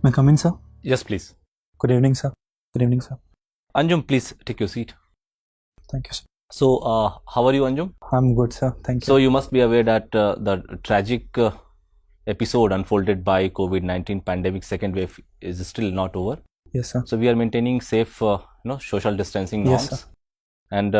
May I come in, sir? Yes, please. Good evening, sir. Good evening, sir. Anjum, please take your seat. Thank you, sir. So, how are you, Anjum? I'm good, sir. Thank you. So, you must be aware that the tragic episode unfolded by COVID-19 pandemic second wave is still not over. Yes, sir. So, we are maintaining safe, social distancing norms. Yes, sir. And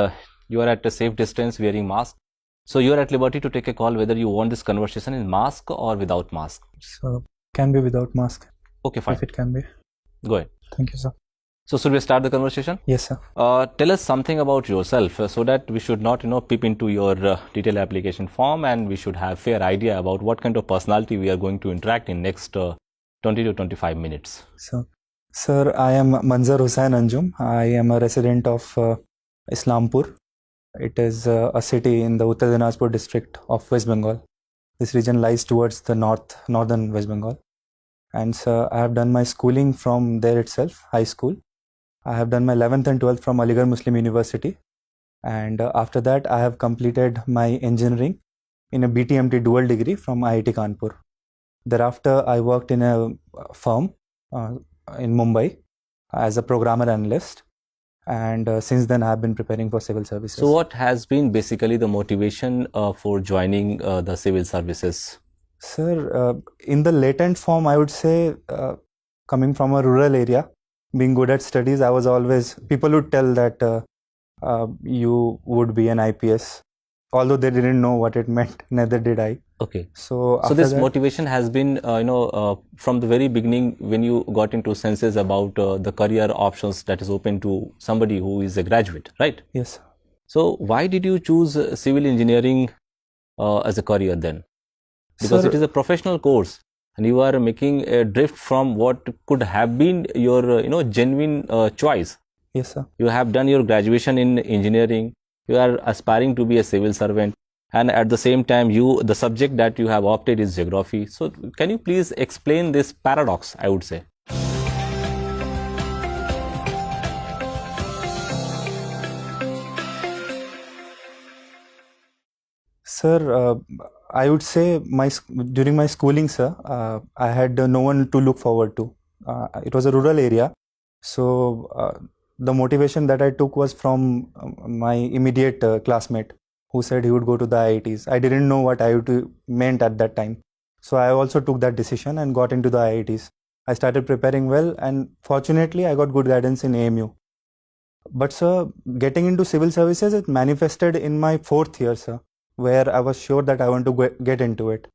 you are at a safe distance wearing mask. So, you are at liberty to take a call whether you want this conversation in mask or without mask. So, can be without mask. Okay, fine. If it can be. Go ahead. Thank you, sir. So, should we start the conversation? Yes, sir. Tell us something about yourself so that we should not, peep into your detailed application form, and we should have fair idea about what kind of personality we are going to interact in next 20 to 25 minutes. So, sir, I am Manzar Hussain Anjum. I am a resident of Islampur. It is a city in the Uttar Dinajpur district of West Bengal. This region lies towards the northern West Bengal. And so I have done my schooling from there itself, high school. I have done my 11th and 12th from Aligarh Muslim University. And after that, I have completed my engineering in a BTMT dual degree from IIT Kanpur. Thereafter, I worked in a firm in Mumbai as a programmer analyst. And since then, I have been preparing for civil services. So what has been basically the motivation for joining the civil services? Sir, in the latent form, I would say, coming from a rural area, being good at studies, I was always, people would tell that you would be an IPS, although they didn't know what it meant, neither did I. Okay. So this motivation has been, from the very beginning when you got into senses about the career options that is open to somebody who is a graduate, right? Yes. So why did you choose civil engineering as a career then? Because Sir, it is a professional course and you are making a drift from what could have been your, genuine choice. Yes, sir. You have done your graduation in engineering. You are aspiring to be a civil servant. And at the same time, the subject that you have opted is geography. So can you please explain this paradox, I would say? Sir, I would say during my schooling, sir, I had no one to look forward to. It was a rural area. So the motivation that I took was from my immediate classmate who said he would go to the IITs. I didn't know what IIT meant at that time. So I also took that decision and got into the IITs. I started preparing well, and fortunately I got good guidance in AMU. But sir, getting into civil services, it manifested in my 4th year, sir, where I was sure that I want to get into it.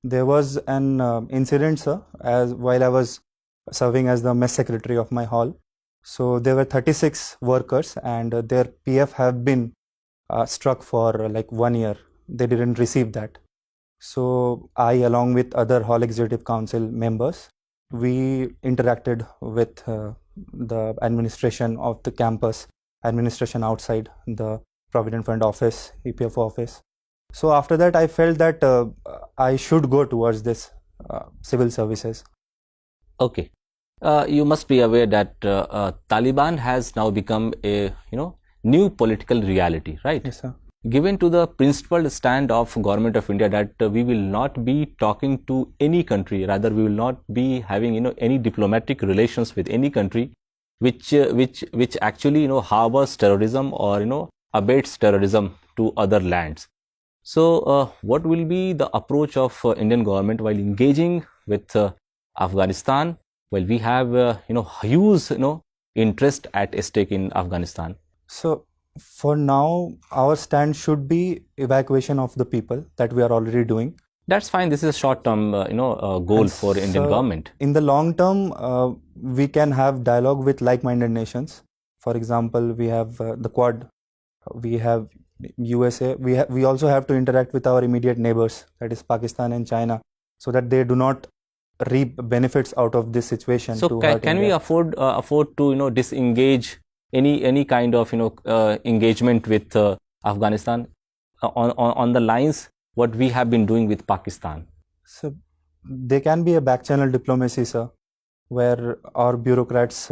There was an incident, sir, while I was serving as the mess secretary of my hall. So there were 36 workers and their PF have been struck for like 1 year. They didn't receive that. So I, along with other Hall Executive Council members, we interacted with the administration of the campus, administration outside the Provident Fund office, EPF office. So after that, I felt that I should go towards this civil services. Okay. You must be aware that Taliban has now become a new political reality, right? Yes, sir. Given to the principled stand of Government of India that we will not be talking to any country, rather we will not be having any diplomatic relations with any country which actually harbors terrorism or abates terrorism to other lands. So what will be the approach of Indian government while engaging with Afghanistan? Well, we have huge interest at stake in Afghanistan. So for now, our stand should be evacuation of the people that we are already doing. That's fine. This is a short-term goal for Indian government. In the long term, we can have dialogue with like-minded nations. For example, we have the Quad, we have USA. We also have to interact with our immediate neighbors, that is Pakistan and China, so that they do not reap benefits out of this situation. So can we afford to disengage any kind of engagement with Afghanistan on the lines what we have been doing with Pakistan? So there can be a back channel diplomacy, sir, where our bureaucrats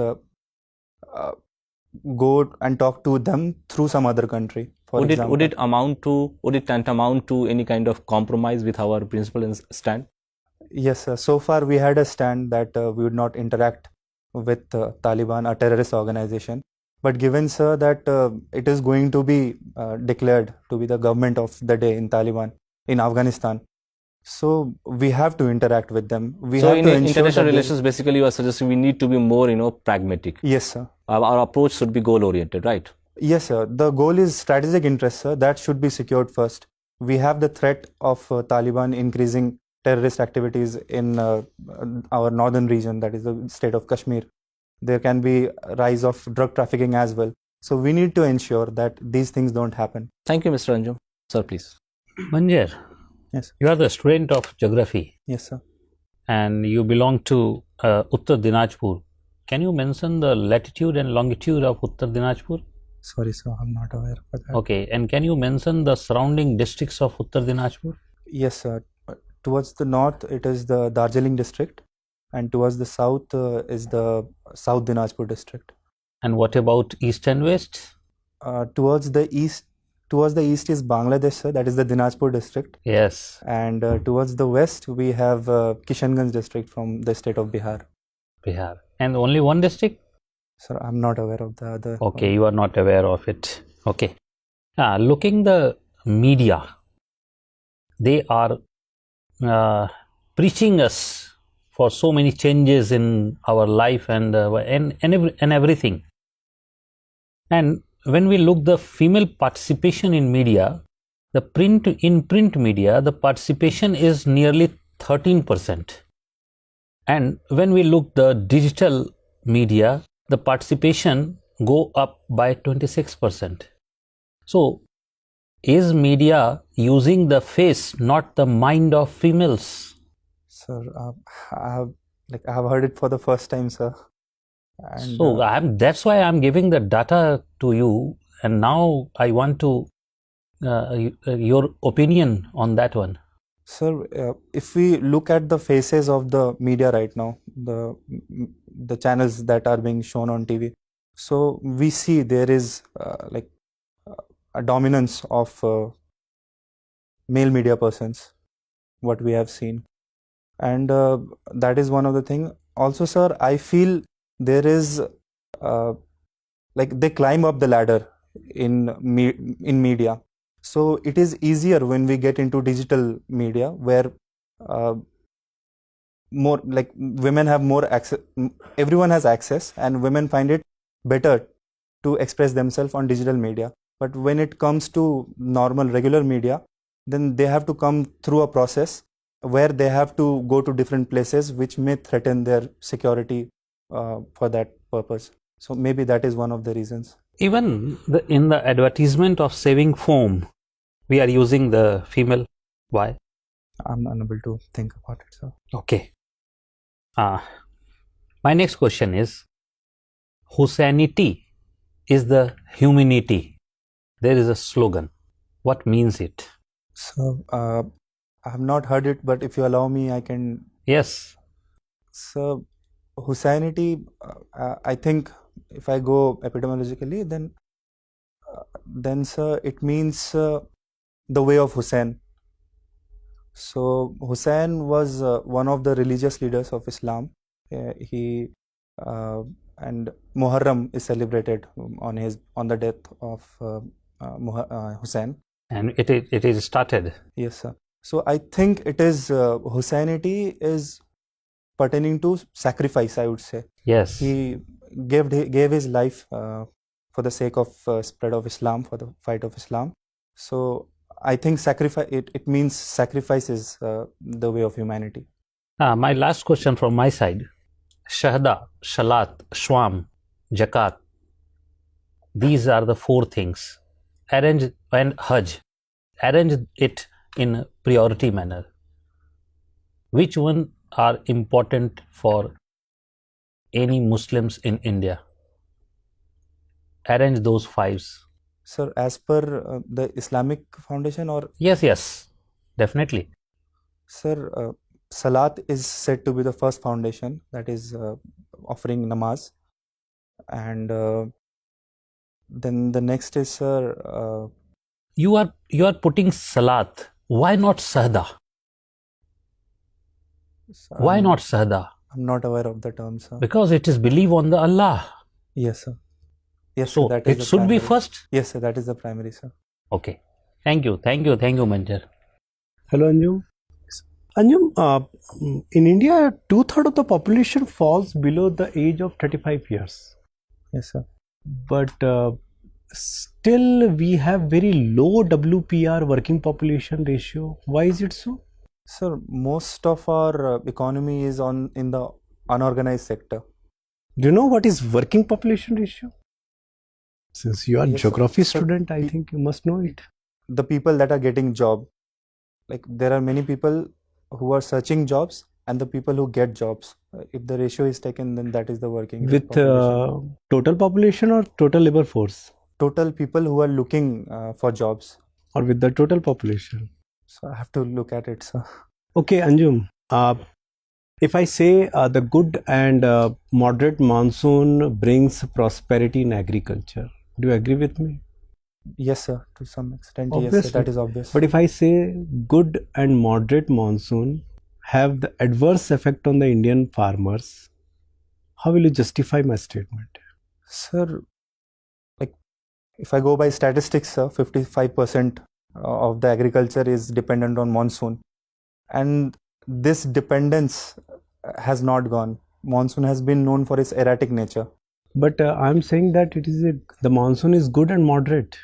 go and talk to them through some other country. Would it tantamount to any kind of compromise with our principle and stand? Yes, sir. So far we had a stand that we would not interact with Taliban, a terrorist organization. But given, sir, that it is going to be declared to be the government of the day in Taliban in Afghanistan, so we have to interact with them. We So have in to ensure international that they. relations, basically, you are suggesting we need to be more, pragmatic. Yes, sir. Our approach should be goal oriented, right? Yes, sir. The goal is strategic interest, sir. That should be secured first. We have the threat of Taliban increasing terrorist activities in our northern region, that is the state of Kashmir. There can be a rise of drug trafficking as well. So we need to ensure that these things don't happen. Thank you, Mr. Anjum. Sir, please. Manjar, Yes. you are the student of geography Yes, sir. and you belong to Uttar Dinajpur. Can you mention the latitude and longitude of Uttar Dinajpur? Sorry, sir. I'm not aware of that. Okay, and can you mention the surrounding districts of Uttar Dinajpur? Yes, sir. Towards the north, it is the Darjeeling district, and towards the south is the South Dinajpur district. And what about east and west? Towards the east is Bangladesh, sir. That is the Dinajpur district. Yes, And towards the west, we have Kishanganj district from the state of Bihar. Bihar. And only one district? Sir, I'm not aware of the other. Okay, you are not aware of it. Okay. Looking the media, they are preaching us for so many changes in our life and everything. And when we look the female participation in media, the print media, the participation is nearly 13%. And when we look the digital media, the participation go up by 26%. So, is media using the face, not the mind of females? Sir, I have heard it for the first time, sir. And, so that's why I'm giving the data to you, and now I want to your opinion on that one. Sir, if we look at the faces of the media right now, the channels that are being shown on TV, so we see there is a dominance of male media persons, what we have seen, and that is one of the thing. Also, sir, I feel there is they climb up the ladder in media. So it is easier when we get into digital media, where more women have more access. Everyone has access, and women find it better to express themselves on digital media. But when it comes to normal regular media, then they have to come through a process where they have to go to different places, which may threaten their security for that purpose. So maybe that is one of the reasons. Even in the advertisement of saving foam, we are using the female. Why? I'm unable to think about it, sir. Okay. My next question is, Husainity is the humanity. There is a slogan. What means it? So I have not heard it, but if you allow me, I can. Yes. So Husainity, I think if I go epidemiologically, then sir, it means the way of Hussein. So Hussein was one of the religious leaders of Islam. He and Muharram is celebrated on the death of Hussein. And it is started. Yes, sir. So I think it is Husainity is pertaining to sacrifice, I would say. Yes. He gave his life for the sake of spread of Islam, for the fight of Islam. So I think sacrifice. It means sacrifice is the way of humanity. My last question from my side: Shahada, Shalat, Shwam, Jakat. These are the four things. Arrange and Hajj. Arrange it in priority manner. Which one are important for any Muslims in India? Arrange those fives. Sir, as per the Islamic foundation, or? Yes, definitely. Sir, Salat is said to be the first foundation, that is offering namaz, and then the next is, sir. You are putting Salat. Why not Sahda? So Why not Sahada? I'm not aware of the term, sir. Because it is believe on the Allah. Yes, sir. Yes, So sir. That is it the should be primary. first. Yes, sir. That is the primary, sir. Okay. Thank you, Manjar. Hello, Anjum. Anjum, in India, 2/3 of the population falls below the age of 35 years. Yes, sir. But still, we have very low WPR, working population ratio. Why is it so? Sir, most of our economy is in the unorganized sector. Do you know what is working population ratio? Since you are Yes, sir. geography Sir, student, I think you must know it. The people that are getting job, like there are many people who are searching jobs and the people who get jobs. If the ratio is taken, then that is the working With population. total population or total labor force? Total people who are looking for jobs. Or with the total population? So I have to look at it, sir. Okay, Anjum. If I say the good and moderate monsoon brings prosperity in agriculture, do you agree with me? Yes, sir. To some extent, yes, Obviously. sir. That is obvious. But if I say good and moderate monsoon have the adverse effect on the Indian farmers, how will you justify my statement? Sir, like if I go by statistics, sir, 55% of the agriculture is dependent on monsoon, and this dependence has not gone. Monsoon has been known for its erratic nature. But I'm saying that the monsoon is good and moderate.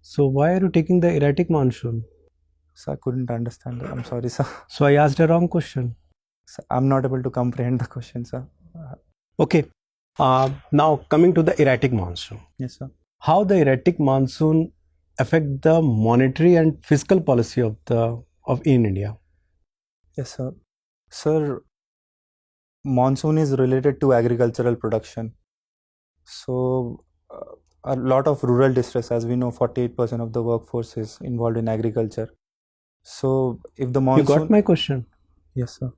So why are you taking the erratic monsoon? So I couldn't understand that. I'm sorry, sir. So I asked a wrong question. So I'm not able to comprehend the question, sir. Okay. Now coming to the erratic monsoon. Yes, sir. How the erratic monsoon affect the monetary and fiscal policy of in India? Yes, sir. Sir, monsoon is related to agricultural production. So a lot of rural distress, as we know, 48% of the workforce is involved in agriculture. So if the monsoon... You got my question. Yes, sir.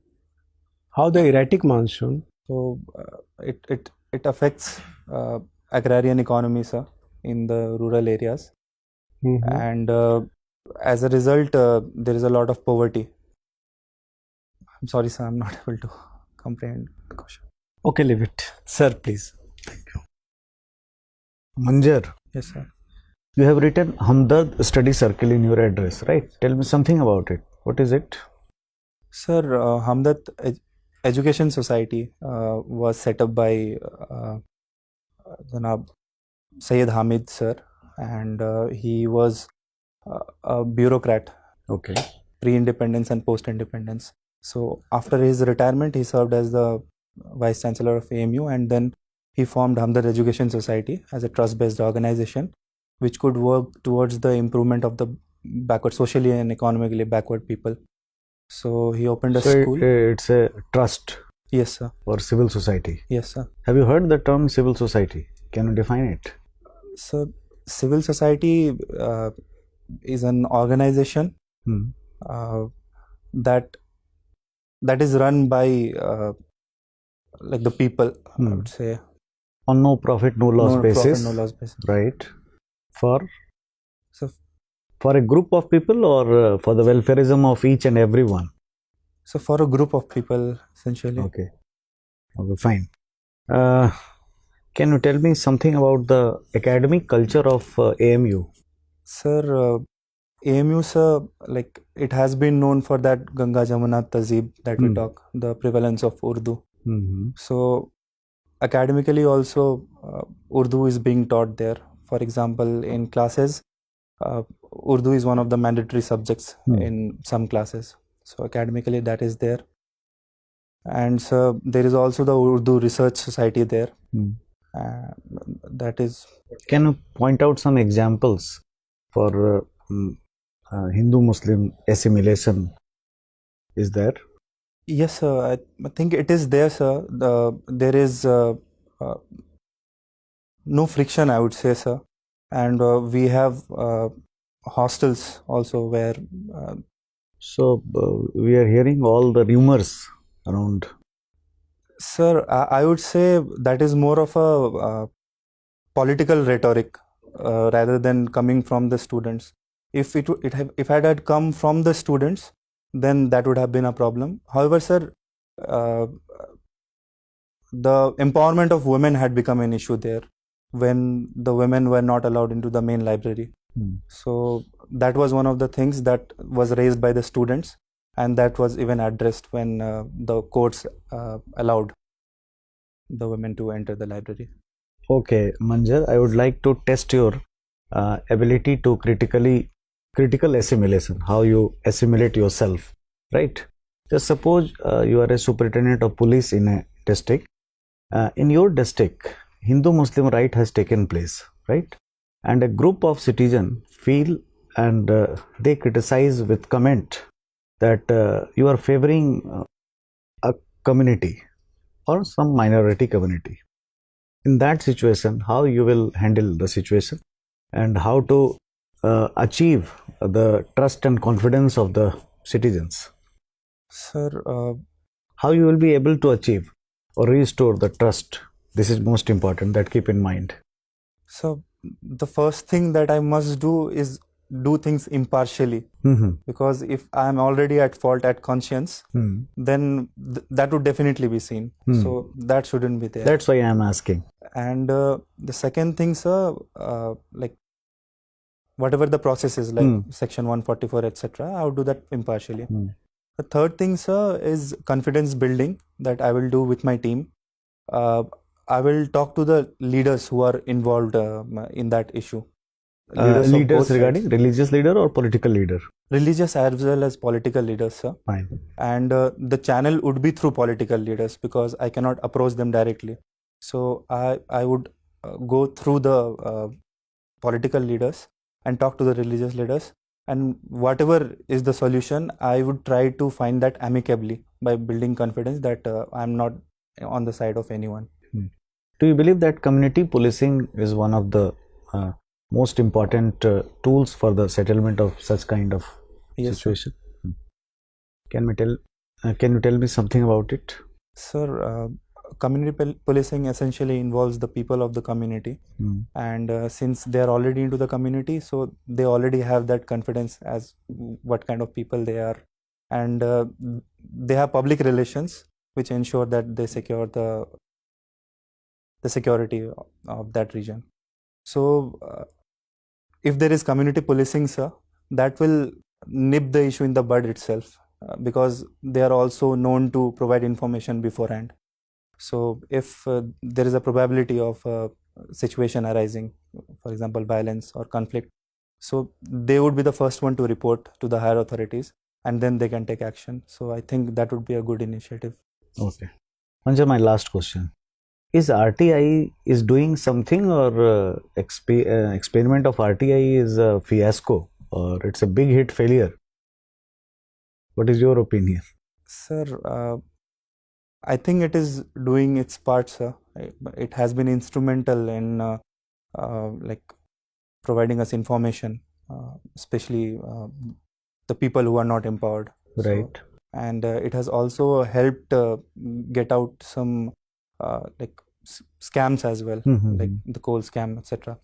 How the erratic monsoon? So it affects agrarian economy, sir, in the rural areas. Mm-hmm. And as a result, there is a lot of poverty. I'm sorry, sir, I'm not able to comprehend the question. Okay, leave it. Sir, please. Thank you. Manjar, Yes, sir. you have written Hamdard Study Circle in your address, right? Tell me something about it. What is it? Sir, Hamdard Education Society was set up by Janab Sayyid Hamid, sir, and he was a bureaucrat, Okay. pre-independence and post-independence. So after his retirement, he served as the Vice Chancellor of AMU, and then he formed Hamdard Education Society as a trust-based organization, which could work towards the improvement of the socially and economically backward people. So he opened a school. It's a trust Yes, sir. or civil society. Yes, sir. Have you heard the term civil society? Can you define it? So civil society is an organization that is run by like the people, I would say. On no profit, no loss basis. No loss basis. Right. For So a group of people or for the welfareism of each and everyone? So for a group of people, essentially. Okay. Okay, fine. Can you tell me something about the academic culture of AMU? Sir, AMU, sir, like it has been known for that Ganga Jamuna Tazib that we talk, the prevalence of Urdu. So academically also, Urdu is being taught there. For example, in classes, Urdu is one of the mandatory subjects in some classes. So academically that is there. And so there is also the Urdu Research Society there. That is... Can you point out some examples for Hindu-Muslim assimilation? Is there? Yes, sir. I think it is there, sir. There is no friction, I would say, sir. And we have hostels also where... So we are hearing all the rumors around. Sir, I would say that is more of a political rhetoric rather than coming from the students. If it had come from the students, then that would have been a problem. However, sir, uh, the empowerment of women had become an issue there when the women were not allowed into the main library. So that was one of the things that was raised by the students, and that was even addressed when the courts allowed the women to enter the library. Okay, Manjar, I would like to test your ability to critical assimilation, how you assimilate yourself, right? Just suppose you are a superintendent of police in a district. In your district, Hindu-Muslim riot has taken place, right? And a group of citizens feel and they criticize with comment that you are favoring a community or some minority community. In that situation, how you will handle the situation and how to achieve the trust and confidence of the citizens? Sir, How you will be able to achieve or restore the trust? This is most important, that keep in mind. so the first thing that I must do is do things impartially, because if I am already at fault at conscience, then that would definitely be seen. So that shouldn't be there. That's why I am asking. And the second thing, sir, like whatever the process is, like section 144, etc., I would do that impartially. The third thing, sir, is confidence building that I will do with my team. I will talk to the leaders who are involved in that issue. Leaders of both Leaders sides. regarding religious leader or political leader? Religious as well as political leaders, sir. Fine. And the channel would be through political leaders because I cannot approach them directly. So I would go through the political leaders and talk to the religious leaders, and whatever is the solution, I would try to find that amicably by building confidence that I'm not on the side of anyone. Do you believe that community policing is one of the most important tools for the settlement of such kind of Yes, situation? Can you tell me something about it? Sir, community policing essentially involves the people of the community, and since they are already into the community, so they already have that confidence as what kind of people they are, and they have public relations which ensure that they secure the security of that region. So if there is community policing, sir, that will nip the issue in the bud itself, because they are also known to provide information beforehand. So if there is a probability of a situation arising, for example, violence or conflict, so they would be the first one to report to the higher authorities, and then they can take action. So I think that would be a good initiative. Okay. Manja, my last question. Is RTI is doing something, or experiment of RTI is a fiasco, or it's a big hit failure? What is your opinion? Sir, I think it is doing its part, sir. It has been instrumental in like providing us information, especially the people who are not empowered. Right. And it has also helped get out some like scams as well, like the coal scam, etc.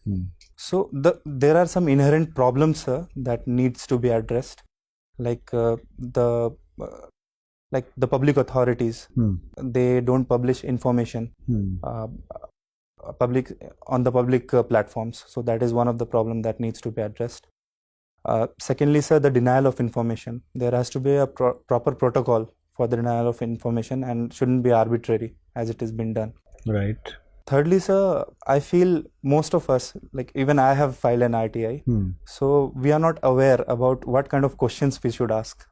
So there are some inherent problems, sir, that needs to be addressed, like the public authorities, they don't publish information public on the public platforms. So that is one of the problem that needs to be addressed. Secondly, sir, the denial of information. There has to be a proper protocol for the denial of information and shouldn't be arbitrary as it has been done. Right. Thirdly, sir, I feel most of us, like even I have filed an RTI, so we are not aware about what kind of questions we should ask.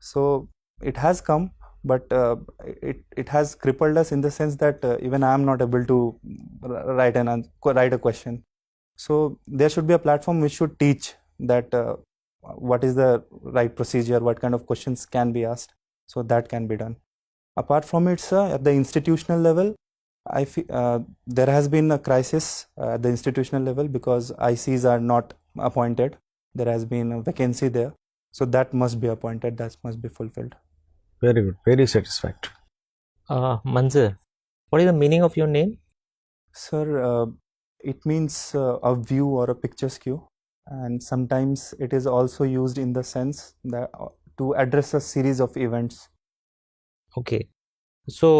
So it has come, but it has crippled us in the sense that even I am not able to write a question. So there should be a platform which should teach that what is the right procedure, what kind of questions can be asked, so that can be done. Apart from it, sir, at the institutional level, I feel there has been a crisis at the institutional level because ICs are not appointed. There has been a vacancy there, so that must be appointed, that must be fulfilled. Very good, very satisfactory. Manzar, what is the meaning of your name? Sir, it means a view or a picturesque, and sometimes it is also used in the sense that to address a series of events. Okay. So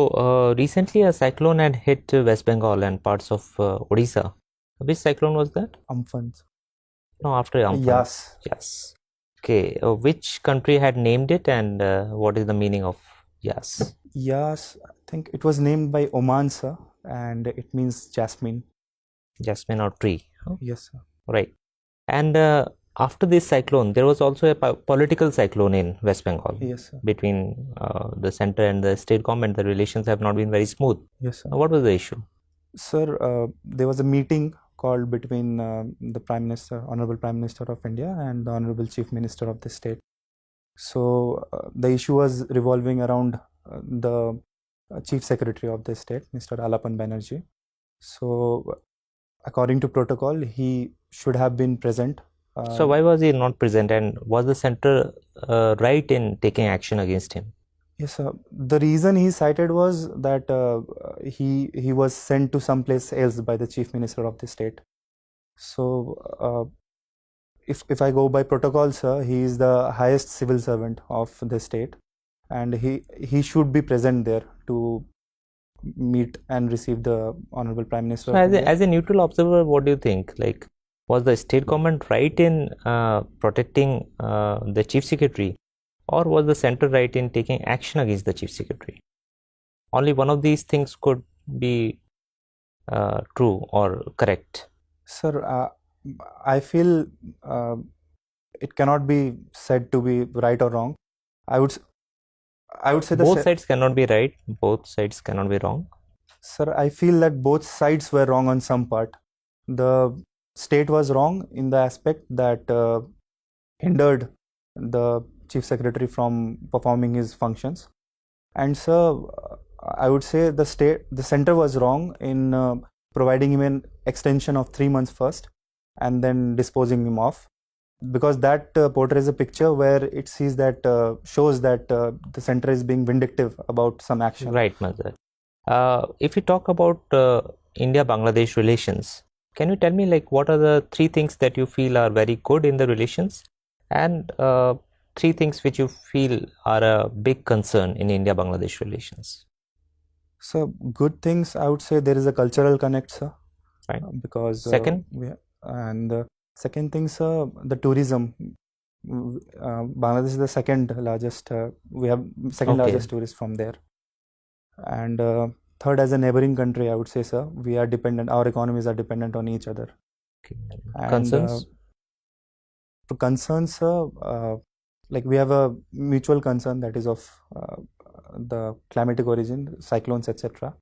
recently a cyclone had hit West Bengal and parts of Odisha. Which cyclone was that? Amphan. No, after Amphan. Yes. Yes. Okay. Which country had named it, and what is the meaning of Yas? Yes, I think it was named by Oman, sir, and it means jasmine. Jasmine or tree. Huh? Yes, sir. Right. And after this cyclone, there was also a political cyclone in West Bengal. Yes, sir. Between the center and the state government. The relations have not been very smooth. Yes, sir. What was the issue? Sir, there was a meeting called between the Prime Minister, Honorable Prime Minister of India, and the Honorable Chief Minister of the state. So the issue was revolving around the Chief Secretary of the state, Mr. Alapan Banerjee. So according to protocol, he should have been present. So why was he not present, and was the center right in taking action against him? Yes, sir. The reason he cited was that he was sent to someplace else by the Chief Minister of the state. So if I go by protocol, sir, he is the highest civil servant of the state, and he should be present there to meet and receive the Honorable Prime Minister. So as a neutral observer, what do you think? Like, was the state government right in protecting the Chief Secretary, or was the center right in taking action against the Chief Secretary? Only one of these things could be true or correct. Sir, I feel it cannot be said to be right or wrong. I would say both sides cannot be right. Both sides cannot be wrong. Sir, I feel that both sides were wrong on some part. The state was wrong in the aspect that hindered the Chief Secretary from performing his functions, and sir, I would say the center was wrong in providing him an extension of 3 months first, and then disposing him off, because that portrays a picture where it sees that shows that the center is being vindictive about some action. Right, Mazhar. If you talk about India-Bangladesh relations, can you tell me, like, what are the 3 things that you feel are very good in the relations, and 3 things which you feel are a big concern in India-Bangladesh relations? So good things, I would say there is a cultural connect, sir. Right. Because second, second thing, sir, the tourism. Bangladesh is the second largest. We have second largest tourists from there. And third, as a neighboring country, I would say, sir, we are dependent. Our economies are dependent on each other. Okay. And, concerns? Concerns, sir, like we have a mutual concern that is of the climatic origin, cyclones, etc.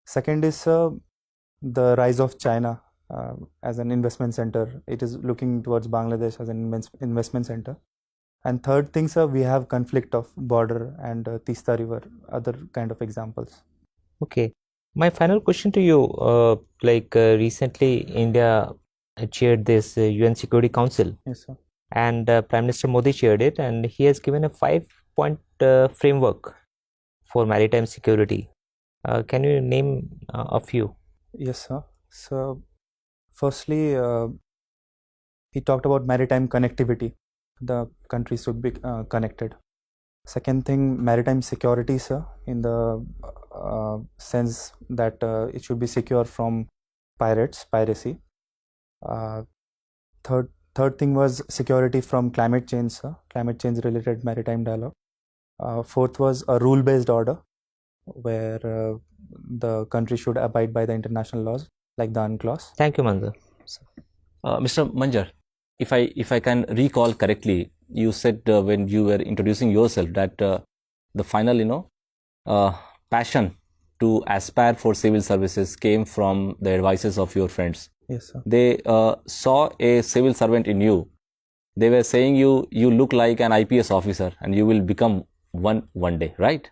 Second is the rise of China as an investment center. It is looking towards Bangladesh as an investment center. And third thing, sir, we have conflict of border and Tista River, other kind of examples. Okay. My final question to you, recently India chaired this UN Security Council. Yes, sir. And Prime Minister Modi chaired it, and he has given a 5-point framework for maritime security. Can you name a few? Yes, sir. So, firstly, he talked about maritime connectivity. The countries should be connected. Second thing, maritime security, sir, in the sense that it should be secure from piracy. Third thing was security from climate change, sir, climate change related maritime dialogue. Fourth was a rule-based order, where the country should abide by the international laws like the UNCLOS. Thank you, Manzar. Mr. Manjar, if I can recall correctly, you said when you were introducing yourself that the final passion to aspire for civil services came from the advices of your friends. Yes, sir. They saw a civil servant in you. They were saying you look like an IPS officer and you will become one day, right?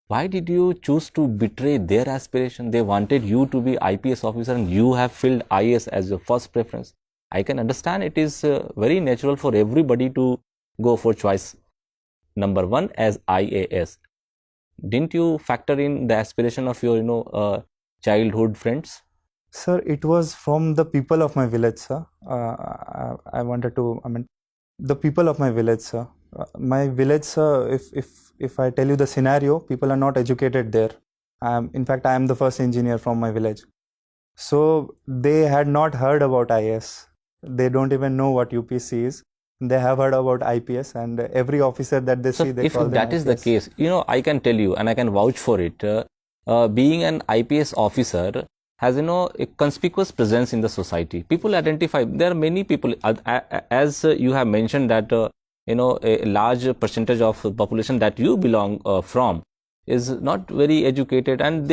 Why did you choose to betray their aspiration? They wanted you to be IPS officer and you have filled IAS as your first preference. I can understand it is very natural for everybody to go for choice number 1 as IAS. Didn't you factor in the aspiration of your childhood friends? Sir, it was from the people of my village, sir. The people of my village, sir, My village, sir, if I tell you the scenario, people are not educated there. In fact, I am the first engineer from my village. So they had not heard about IAS. They don't even know what UPSC is. They have heard about IPS, and every officer that they So see, they if call them that is the IPS. case, I can tell you and I can vouch for it. Being an IPS officer has, a conspicuous presence in the society. People identify. There are many people, as you have mentioned that, a large percentage of the population that you belong from is not very educated, and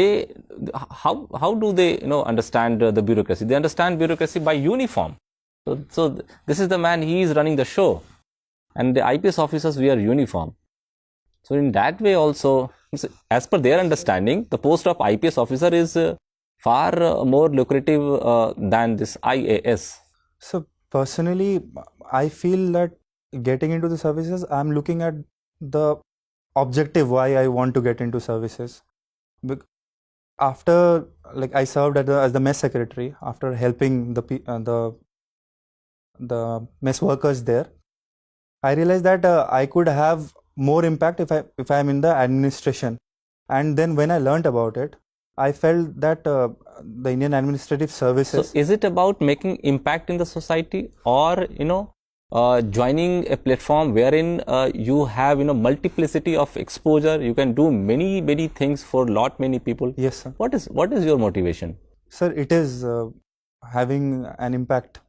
how do they understand the bureaucracy? They understand bureaucracy by uniform. So this is the man, he is running the show, and the IPS officers wear uniform. So in that way also, as per their understanding, the post of IPS officer is far more lucrative than this IAS. So personally, I feel that getting into the services, I'm looking at the objective why I want to get into services. After, like, I served as the mess secretary, after helping the mess workers there, I realized that I could have more impact if I am in the administration. And then when I learned about it, I felt that the Indian Administrative Services. So is it about making impact in the society, or joining a platform wherein you have multiplicity of exposure? You can do many things for many people. Yes, sir. What is your motivation? Sir, it is having an impact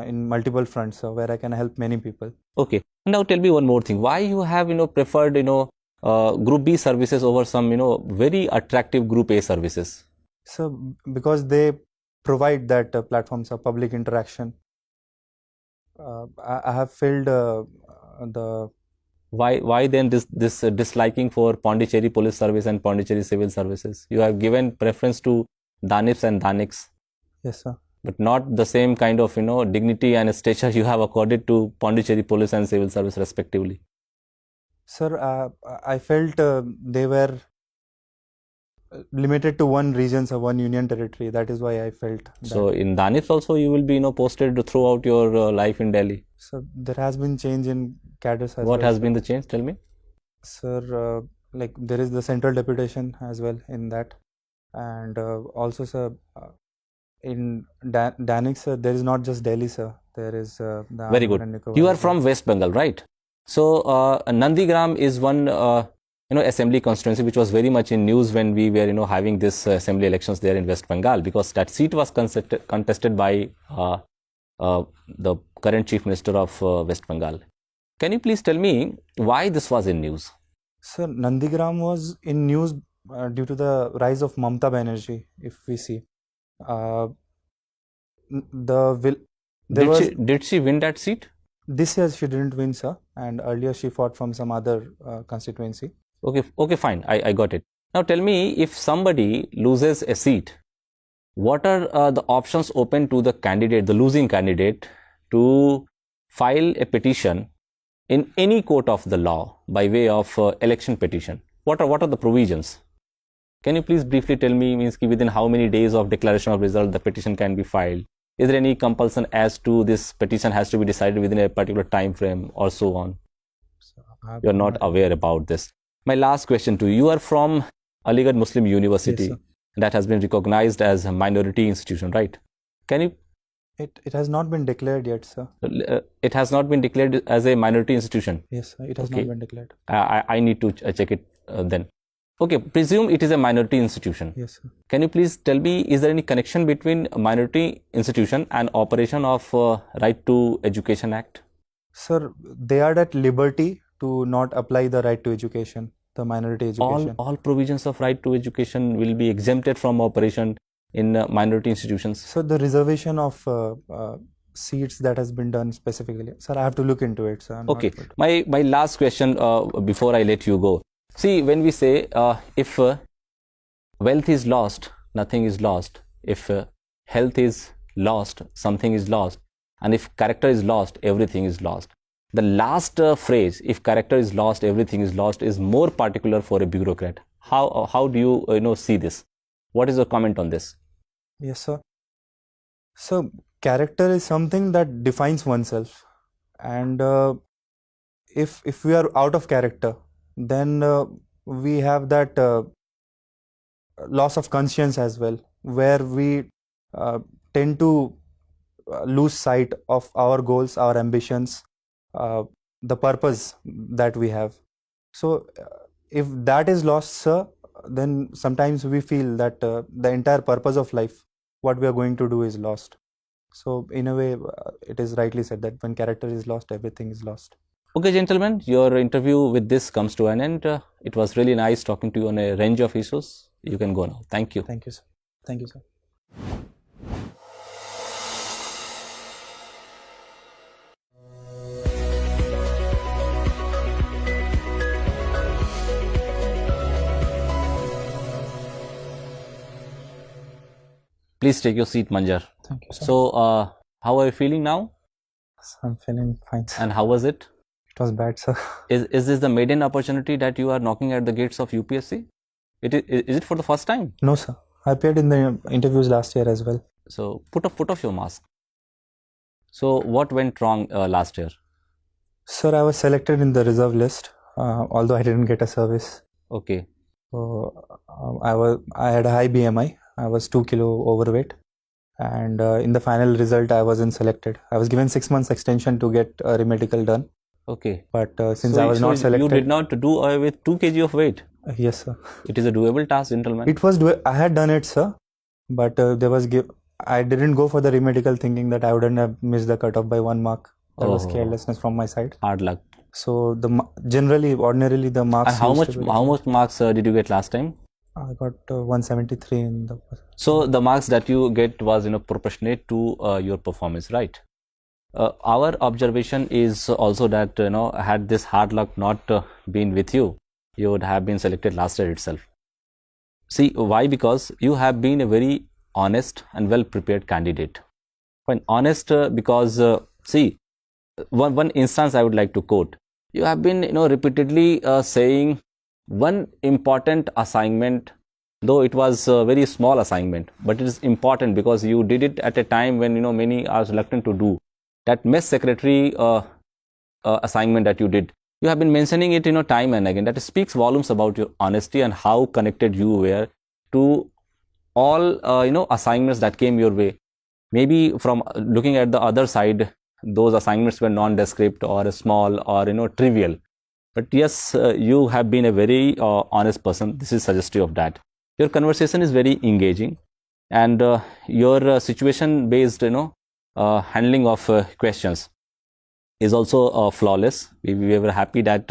in multiple fronts, where I can help many people. Okay. Now tell me one more thing. Why you have preferred Group B services over some very attractive Group A services? So because they provide that platforms of public interaction. I have filled the. Why then this disliking for Pondicherry Police Service and Pondicherry Civil Services? You have given preference to Danips and Daniks. Yes, sir. But not the same kind of dignity and stature you have accorded to Pondicherry Police and Civil Service respectively. Sir, I felt they were limited to one region or one union territory. That is why I felt that. So in Danips also you will be posted throughout your life in Delhi. So there has been change in cadres as What well, has sir. been the change? Tell me. Sir, like there is the central deputation as well in that, and also, sir, in Danix, sir, there is not just Delhi, sir. There is the Very good. You are from West Bengal, right? So Nandigram is one assembly constituency which was very much in news when we were having this assembly elections there in West Bengal, because that seat was contested by the current chief minister of West Bengal. Can you please tell me why this was in news? Sir, Nandigram was in news due to the rise of Mamata Banerjee. If we see, Did she win that seat? This year she didn't win, sir, and earlier she fought from some other constituency. Okay, fine. I got it. Now tell me, if somebody loses a seat, what are the options open to the candidate, the losing candidate, to file a petition in any court of the law by way of election petition? What are the provisions? Can you please briefly tell me, means within how many days of declaration of result the petition can be filed? Is there any compulsion as to this petition has to be decided within a particular time frame or so on? You are not aware about this. My last question to you: you are from Aligarh Muslim University. Yes, that has been recognized as a minority institution, right? Can you? It has not been declared yet, sir. It has not been declared as a minority institution. Yes, sir, it has Okay. not been declared. I need to check it then. Okay, presume it is a minority institution. Yes, sir. Can you please tell me, is there any connection between a minority institution and operation of Right to Education Act? Sir, they are at liberty to not apply the right to education, the minority education. All provisions of right to education will be exempted from operation in minority institutions. So the reservation of seats that has been done specifically, sir, I have to look into it, sir. I'm not Okay, able to- my last question before I let you go. See, when we say if wealth is lost, nothing is lost. If health is lost, something is lost. And if character is lost, everything is lost. The last phrase, if character is lost, everything is lost, is more particular for a bureaucrat. How do you see this? What is your comment on this? Yes, sir. So character is something that defines oneself, and if we are out of character, then we have that loss of conscience as well, where we tend to lose sight of our goals, our ambitions, the purpose that we have. So if that is lost, sir, then sometimes we feel that the entire purpose of life, what we are going to do, is lost. So in a way, it is rightly said that when character is lost, everything is lost. Okay, gentlemen, your interview with this comes to an end. It was really nice talking to you on a range of issues. You can go now. Thank you. Thank you, sir. Thank you, sir. Please take your seat, Manjar. Thank you, sir. So, how are you feeling now? I'm feeling fine, sir. And how was it? It was bad, sir. Is this the maiden opportunity that you are knocking at the gates of UPSC? Is it for the first time? No, sir. I appeared in the interviews last year as well. So put off your mask. So what went wrong last year? Sir, I was selected in the reserve list, although I didn't get a service. Okay. So I had a high BMI. I was 2 kilo overweight, and in the final result, I wasn't selected. I was given 6 months extension to get a remedical done. Okay. But since I was not selected, you did not do away with 2 kg of weight. Yes, sir. It is a doable task, gentlemen. It was I had done it, sir, but I didn't go for the remedical, thinking that I wouldn't have missed the cutoff by 1 mark. That was carelessness from my side. Hard luck. So ordinarily the marks. And how much marks did you get last time? I got 173 in the. So the marks that you get was proportionate to your performance, right? Our observation is also that had this hard luck not been with you, you would have been selected last year itself. See why? Because you have been a very honest and well prepared candidate. Fine, honest because see, one instance I would like to quote. You have been repeatedly saying one important assignment, though it was a very small assignment, but it is important because you did it at a time when many are reluctant to do. That mess secretary assignment that you did, you have been mentioning it time and again. That speaks volumes about your honesty and how connected you were to all assignments that came your way. Maybe from looking at the other side, those assignments were nondescript or small or trivial, but yes, you have been a very honest person. This is suggestive of that. Your conversation is very engaging, and your situation based handling of questions is also flawless. We were happy that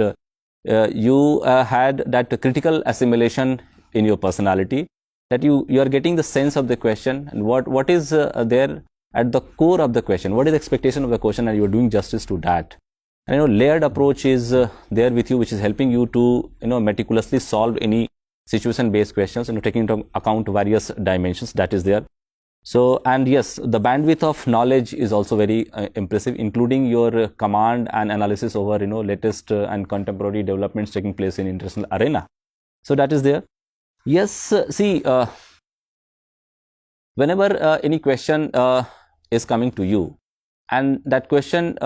you had that critical assimilation in your personality, that you are getting the sense of the question and what is there at the core of the question, what is the expectation of the question, and you are doing justice to that. And layered approach is there with you, which is helping you to meticulously solve any situation based questions, taking into account various dimensions that is there. So, and yes, the bandwidth of knowledge is also very impressive, including your command and analysis over latest and contemporary developments taking place in international arena. So that is there. Yes, see, whenever any question is coming to you, and that question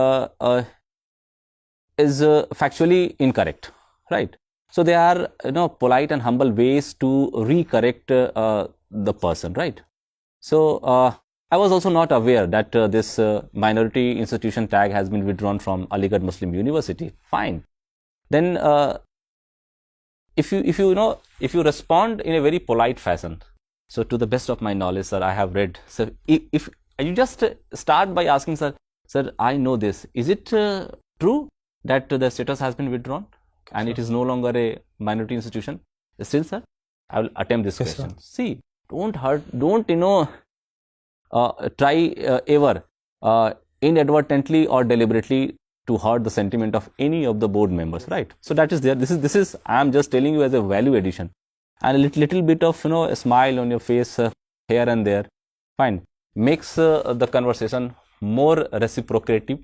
is factually incorrect, right? So there are polite and humble ways to recorrect the person, right? So I was also not aware that this minority institution tag has been withdrawn from Aligarh Muslim University. Fine. Then if you respond in a very polite fashion, so to the best of my knowledge, sir, I have read. So if you just start by asking, sir, I know this. Is it true that the status has been withdrawn and it is no longer a minority institution? Still, sir, I will attempt this question. Sir. See, don't try ever inadvertently or deliberately to hurt the sentiment of any of the board members, right? So that is there. This is I am just telling you as a value addition, and a little bit of a smile on your face here and there, fine, makes the conversation more reciprocative,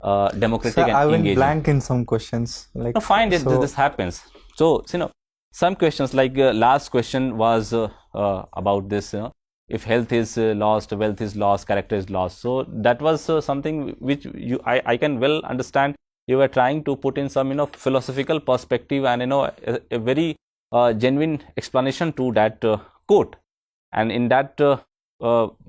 democratic, Sir, and I went engaging. blank in some questions. Like Fine, this happens. So some questions, like last question was about this. If health is lost, wealth is lost, character is lost. So that was something which I can well understand you were trying to put in some philosophical perspective and a very genuine explanation to that quote, and in that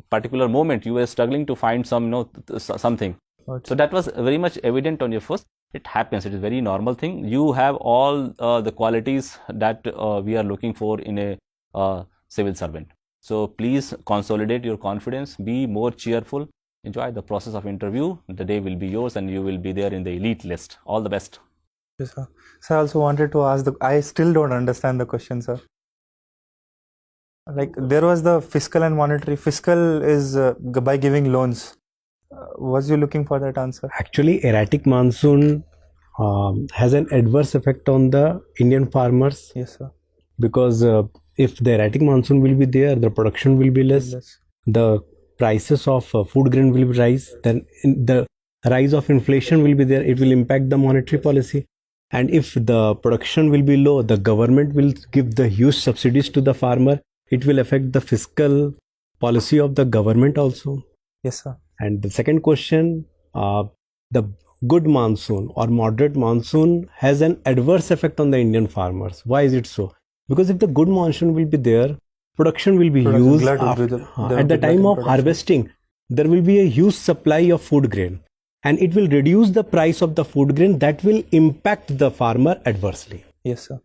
particular moment you were struggling to find some something. So that was very much evident on your face. It happens. It is very normal thing. You have all the qualities that we are looking for in a civil servant. So please consolidate your confidence. Be more cheerful. Enjoy the process of interview. The day will be yours, and you will be there in the elite list. All the best. Yes, sir. Sir, I also wanted to ask I still don't understand the question, sir. Like, there was the fiscal and monetary. Fiscal is by giving loans. Was you looking for that answer? Actually, erratic monsoon has an adverse effect on the Indian farmers. Yes, sir. Because if the erratic monsoon will be there, the production will be less. The prices of food grain will rise. Then the rise of inflation will be there. It will impact the monetary policy. And if the production will be low, the government will give the huge subsidies to the farmer. It will affect the fiscal policy of the government also. Yes, sir. And the second question, the good monsoon or moderate monsoon has an adverse effect on the Indian farmers. Why is it so? Because if the good monsoon will be there, production will be huge. At the time of harvesting, there will be a huge supply of food grain, and it will reduce the price of the food grain. That will impact the farmer adversely. Yes, sir.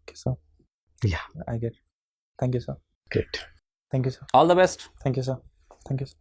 Okay, sir. Yeah, I get it. Thank you, sir. Great. Thank you, sir. All the best. Thank you, sir. Thank you, sir.